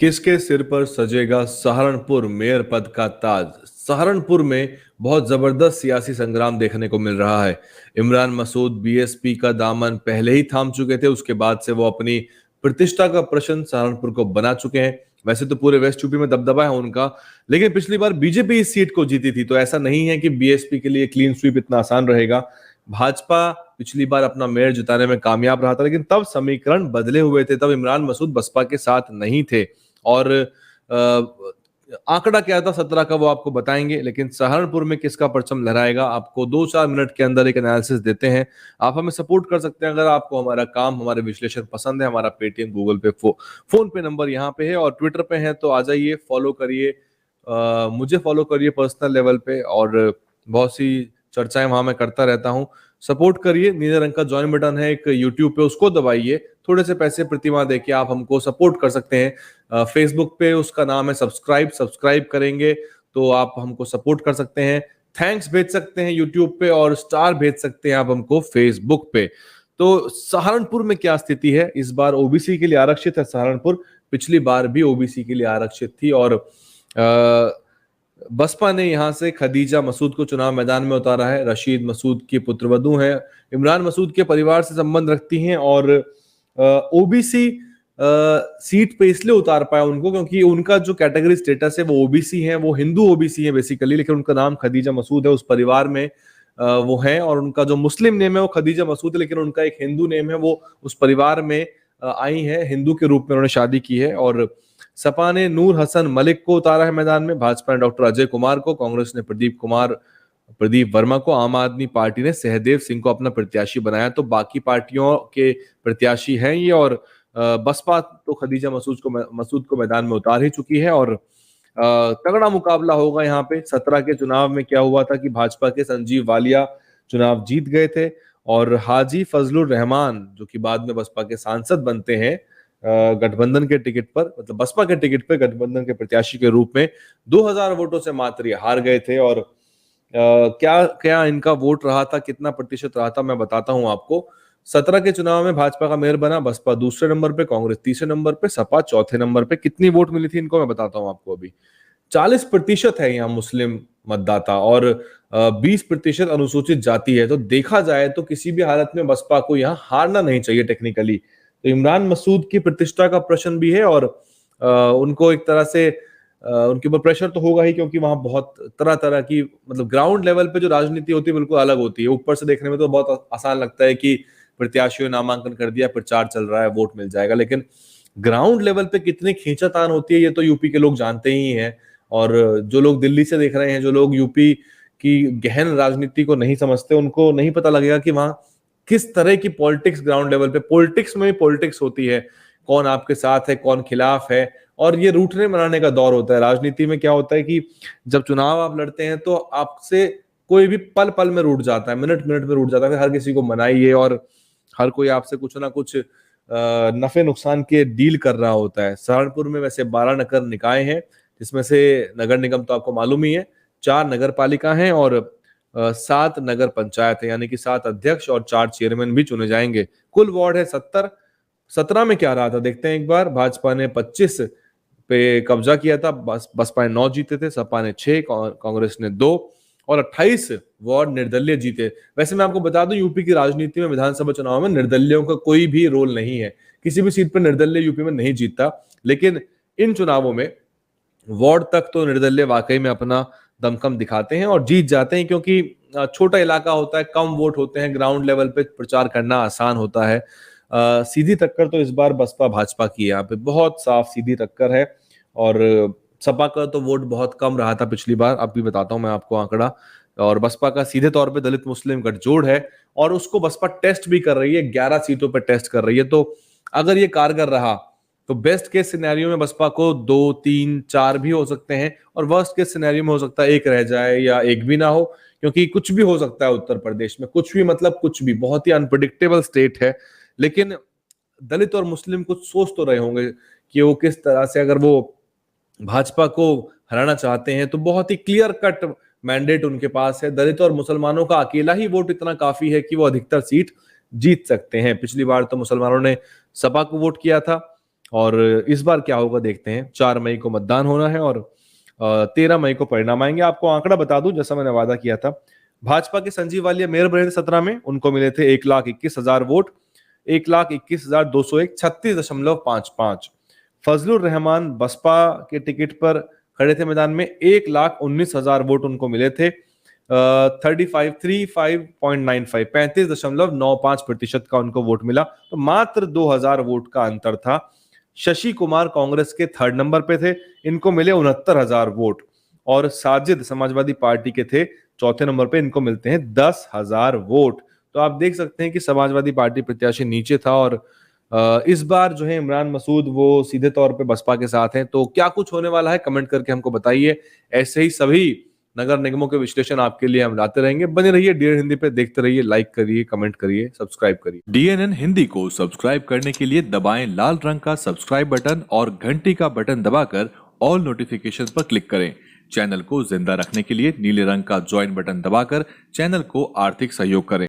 किसके सिर पर सजेगा सहारनपुर मेयर पद का ताज। सहारनपुर में बहुत जबरदस्त सियासी संग्राम देखने को मिल रहा है। इमरान मसूद बीएसपी का दामन पहले ही थाम चुके थे, उसके बाद से वो अपनी प्रतिष्ठा का प्रश्न सहारनपुर को बना चुके हैं। वैसे तो पूरे वेस्ट यूपी में दबदबा है उनका, लेकिन पिछली बार बीजेपी इस सीट को जीती थी, तो ऐसा नहीं है कि बीएसपी के लिए क्लीन स्वीप इतना आसान रहेगा। भाजपा पिछली बार अपना मेयर जिताने में कामयाब रहा था, लेकिन तब समीकरण बदले हुए थे, तब इमरान मसूद बसपा के साथ नहीं थे। और आंकड़ा क्या था 17 का वो आपको बताएंगे, लेकिन सहारनपुर में किसका परचम लहराएगा आपको 2-4 मिनट के अंदर एक एनालिसिस देते हैं। आप हमें सपोर्ट कर सकते हैं अगर आपको हमारा काम, हमारे विश्लेषण पसंद है। हमारा पेटीएम, गूगल पे, फोन पे नंबर यहाँ पे है, और ट्विटर पे है, तो आ जाइए, फॉलो करिए, मुझे फॉलो करिए पर्सनल लेवल पे, और बहुत सी चर्चाएं वहां मैं करता रहता हूँ। सपोर्ट करिए, नीले रंग का ज्वाइन बटन है एक यूट्यूब पे, उसको दबाइए। थोड़े से पैसे प्रतिमाह देके आप हमको सपोर्ट कर सकते हैं। फेसबुक पे उसका नाम है सब्सक्राइब करेंगे तो आप हमको सपोर्ट कर सकते हैं। थैंक्स भेज सकते हैं यूट्यूब पे, और स्टार भेज सकते हैं आप हमको फेसबुक पे। तो सहारनपुर में क्या स्थिति है? इस बार ओबीसी के लिए आरक्षित है सहारनपुर, पिछली बार भी ओबीसी के लिए आरक्षित थी, और बसपा ने यहां से खदीजा मसूद को चुनाव मैदान में उतारा है। रशीद मसूद की पुत्रवधू हैं, इमरान मसूद के परिवार से संबंध रखती हैं, और ओबीसी सीट पे इसलिए उतार पाया उनको क्योंकि उनका जो कैटेगरी स्टेटस है वो ओबीसी है, वो हिंदू ओबीसी है बेसिकली, लेकिन उनका नाम खदीजा मसूद है, उस परिवार में वो है। और उनका जो मुस्लिम नेम है वो खदीजा मसूद है, लेकिन उनका एक हिंदू नेम है, वो उस परिवार में आई है, हिंदू के रूप में उन्होंने शादी की है। और सपा ने नूर हसन मलिक को उतारा है मैदान में, भाजपा ने डॉक्टर अजय कुमार को, कांग्रेस ने प्रदीप वर्मा को, आम आदमी पार्टी ने सहदेव सिंह को अपना प्रत्याशी बनाया। तो बाकी पार्टियों के प्रत्याशी हैं ये, और बसपा तो खदीजा मसूद को मैदान में उतार ही चुकी है। और तगड़ा मुकाबला होगा यहाँ पे। 17 के चुनाव में क्या हुआ था कि भाजपा के संजीव वालिया चुनाव जीत गए थे, और हाजी फजलुर रहमान जो कि बाद में बसपा के सांसद बनते हैं गठबंधन के टिकट पर, मतलब बसपा के टिकट पर गठबंधन के प्रत्याशी के रूप में 2000 वोटों से मात्र ये हार गए थे। और क्या क्या इनका वोट रहा था, कितना प्रतिशत रहा था, मैं बताता हूं आपको। 17 के चुनाव में भाजपा का मेयर बना बसपा दूसरे नंबर पे, कांग्रेस तीसरे नंबर पे, सपा चौथे नंबर पे। कितनी वोट मिली थी इनको मैं बताता हूं आपको अभी। 40% है यहाँ मुस्लिम मतदाता, और 20% अनुसूचित जाति है। तो देखा जाए तो किसी भी हालत में बसपा को यहाँ हारना नहीं चाहिए टेक्निकली। तो इमरान मसूद की प्रतिष्ठा का प्रश्न भी है, और उनको एक तरह से उनके ऊपर प्रेशर तो होगा ही, क्योंकि वहां बहुत तरह तरह की, मतलब ग्राउंड लेवल पे जो राजनीति होती है बिल्कुल अलग होती है। ऊपर से देखने में तो बहुत आसान लगता है कि प्रत्याशियों ने नामांकन कर दिया, प्रचार चल रहा है, वोट मिल जाएगा, लेकिन ग्राउंड लेवल पे कितनी खींचातान होती है ये तो यूपी के लोग जानते ही हैं। और जो लोग दिल्ली से देख रहे हैं, जो लोग यूपी की गहन राजनीति को नहीं समझते, उनको नहीं पता लगेगा कि वहां किस तरह की पॉलिटिक्स ग्राउंड लेवल पे, पॉलिटिक्स में पॉलिटिक्स होती है, कौन आपके साथ है, कौन खिलाफ है, और ये रूठने मनाने का दौर होता है। राजनीति में क्या होता है कि जब चुनाव आप लड़ते हैं तो आपसे कोई भी पल पल में रूठ जाता है, मिनट मिनट में रूठ जाता है, हर किसी को मनाइए, और हर कोई आपसे कुछ ना कुछ नफे नुकसान के डील कर रहा होता है। सहारनपुर में वैसे 12 नगर निकाय हैं, जिसमें से नगर निगम तो आपको मालूम ही है, 4 नगर पालिका हैं, और 7 नगर पंचायत है, यानी कि 7 अध्यक्ष और 4 चेयरमैन भी चुने जाएंगे। कुल वार्ड है 70। 17 में क्या रहा था देखते हैं एक बार। भाजपा ने 25 पे कब्जा किया था, बसपा ने 9 जीते थे, सपा ने 6, कांग्रेस ने 2, और 28 वार्ड निर्दलीय जीते। वैसे मैं आपको बता दूं, यूपी की राजनीति में विधानसभा चुनाव में निर्दलीयों का कोई भी रोल नहीं है, किसी भी सीट पर निर्दलीय यूपी में नहीं जीतता, लेकिन इन चुनावों में वार्ड तक तो निर्दलीय वाकई में अपना दमखम दिखाते हैं और जीत जाते हैं, क्योंकि छोटा इलाका होता है, कम वोट होते हैं, ग्राउंड लेवल पे प्रचार करना आसान होता है। सीधी टक्कर तो इस बार बसपा भाजपा की, यहाँ पे बहुत साफ सीधी टक्कर है। और सपा का तो वोट बहुत कम रहा था पिछली बार, अब भी बताता हूं मैं आपको आंकड़ा। और बसपा का सीधे तौर पे दलित मुस्लिम गठजोड़ है, और उसको बसपा टेस्ट भी कर रही है, 11 सीटों पर टेस्ट कर रही है। तो अगर ये कारगर रहा तो बेस्ट केस सिनेरियो में बसपा को 2, 3, 4 भी हो सकते हैं, और वर्स्ट केस सिनेरियो में हो सकता है 1 रह जाए या 1 भी ना हो, क्योंकि कुछ भी हो सकता है उत्तर प्रदेश में, कुछ भी मतलब कुछ भी, बहुत ही अनप्रिडिक्टेबल स्टेट है। लेकिन दलित और मुस्लिम कुछ सोच तो रहे होंगे कि वो किस तरह से, अगर वो भाजपा को हराना चाहते हैं तो बहुत ही क्लियर कट मैंडेट उनके पास है। दलित और मुसलमानों का अकेला ही वोट इतना काफी है कि वो अधिकतर सीट जीत सकते हैं। पिछली बार तो मुसलमानों ने सपा को वोट किया था, और इस बार क्या होगा देखते हैं। 4 मई को मतदान होना है और 13 मई को परिणाम आएंगे। आपको आंकड़ा बता दूं, जैसा मैंने वादा किया था, भाजपा के संजीव वालिया मेयर बने थे 17 में, उनको मिले थे 1,21,000 वोट, 1,21,201, 36.55। फजलुर रहमान बसपा के टिकट पर खड़े थे मैदान में, 1,19,000 वोट उनको मिले थे, 35.95% का उनको वोट मिला। तो मात्र 2,000 वोट का अंतर था। शशि कुमार कांग्रेस के 3rd नंबर पे थे, इनको मिले 69,000 वोट। और साजिद समाजवादी पार्टी के थे 4थे नंबर पे, इनको मिलते हैं 10,000 वोट। तो आप देख सकते हैं कि समाजवादी पार्टी प्रत्याशी नीचे था और इस बार जो है इमरान मसूद वो सीधे तौर पे बसपा के साथ हैं। तो क्या कुछ होने वाला है, कमेंट करके हमको बताइए। ऐसे ही सभी नगर निगमों के विश्लेषण आपके लिए हम लाते रहेंगे। बने रहिए DNN हिंदी पे, देखते रहिए, लाइक करिए, कमेंट करिए, सब्सक्राइब करिए। DNN हिंदी को सब्सक्राइब करने के लिए दबाएं लाल रंग का सब्सक्राइब बटन और घंटी का बटन दबाकर ऑल नोटिफिकेशन पर क्लिक करें। चैनल को जिंदा रखने के लिए नीले रंग का ज्वाइन बटन दबाकर चैनल को आर्थिक सहयोग करें।